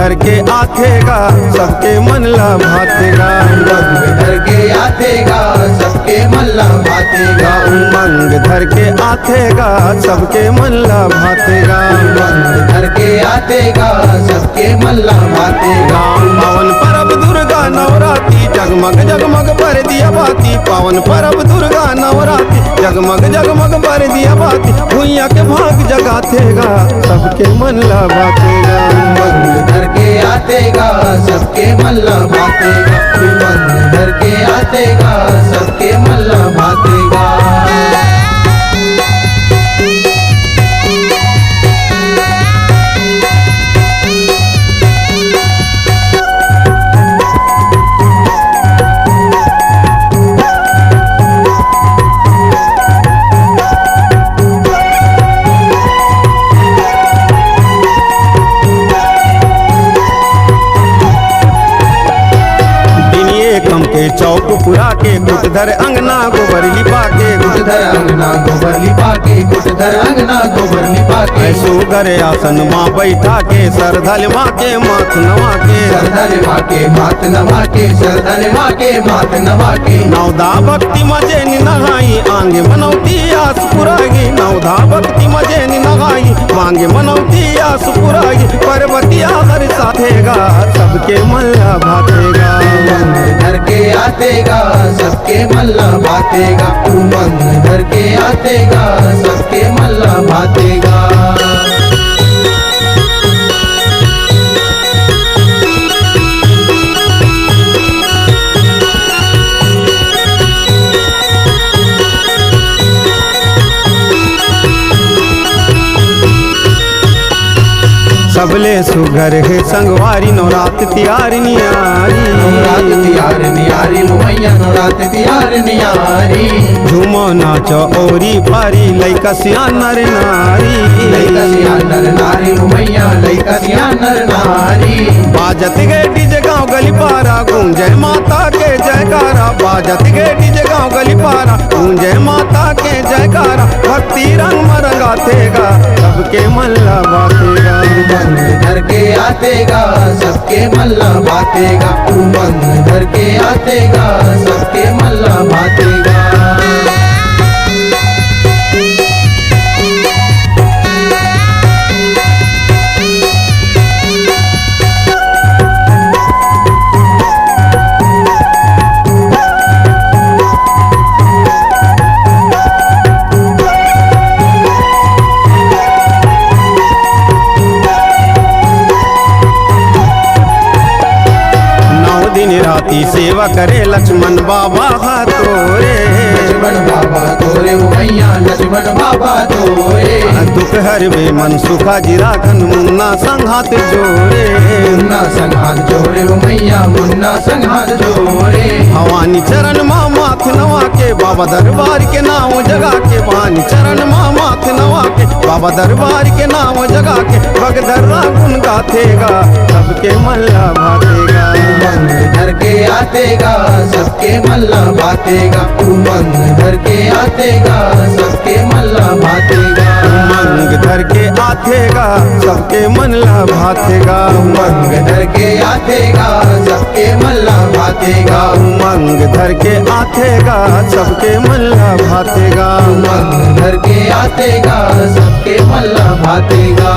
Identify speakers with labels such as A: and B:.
A: धर के आथेगा सबके मन ला भातेगा।
B: उमंग धर के आथेगा सबके मन ला भातेगा।
A: उमंग धर के आथेगा सबके मन ला भातेगा।
B: उमंग धर के आथेगा सबके मन ला भातेगा।
A: पावन परब दुर्गा नवरात्रि जगमग जगमग पर दिया बाती। पावन परब दुर्गा नवरात्रि जगमग जगमग पर दिया बाती। भुइया के भाग जगाथेगा सबके मन ला भातेगा।
B: उमंग धर के आथेगा सबके मन ला भातेगा। उमंग धर के आथेगा सबके मन ला भातेगा।
A: कम के चौक पुरा के कुटधर अंगना गोबर लिपा के।
B: कुटधर अंगना गोबर लिपा के। कुटधर अंगना गोबर लिपा के।
A: ऐसो करे आसन माँ बैठा के सरधल माँ के माथ नवा के।
B: सरधल माँ के माथ नवा के। सरधल माँ के माथ नवा के।
A: नवदा भक्ति मजे नहाई आंगे मनौती आस पुरागी। नवदा भक्ति मजे नहाई मांगे मनौती आस पुरागी। पर्वतिया हर साथेगा सबके मन ला भातेगा।
B: उमंग धर के आथेगा सबके मन ला भातेगा। उमंग धर के आथेगा सबके मन ला भातेगा।
A: सबले सुघर है संगवारी नवरात तिहार नियारी।
B: नवरात तिहार नियारी मैया नवरात तिहार नियारी।
A: झूमो नाचो ओरी पारी लइका सियान नर नारी।
B: लइका सियान नर नारी मैया लइका सियान नर नारी।
A: बाजत गे डीजे गाँव गली पारा गूंजे माता के जयकारा। बाजत गे डीजे गाँव गली पारा गूंजे माता के जयकारा। भक्ति रंग मरंगा थेगा सबके मन ला भातेगा।
B: उमंग धर के आथेगा सबके मन ला भातेगा। उमंग धर के आथेगा सबके मन ला भातेगा।
A: राती सेवा करे लक्ष्मण बाबा तोरे।
B: लक्ष्मण बाबा तोरे मैया लक्ष्मण बाबा तोरे।
A: दुख हर वे मन सुखा जिरा खन मुन्ना संघात जोड़े।
B: मुन्ना संघात जोड़े मैया मुन्ना संघात जोड़े।
A: भवानी चरण माँ माथ नवा के बाबा दरबार के नाम जगा के। भवानी चरण माँ माथ नवा के बाबा दरबार के नाम जगा के। भगधर्रा गुन गाथेगा सबके मन ला भातेगा।
B: उमंग धर के आथेगा सबके मन ला भातेगा। उमंग धर के आथेगा सबके मन ला भातेगा।
A: उमंग धर के आथेगा सबके मन ला भातेगा।
B: उमंग धर के आथेगा सबके मन ला भातेगा।
A: उमंग धर के आथेगा सबके मन ला भातेगा।
B: उमंग धर के आथेगा सबके मन ला भातेगा।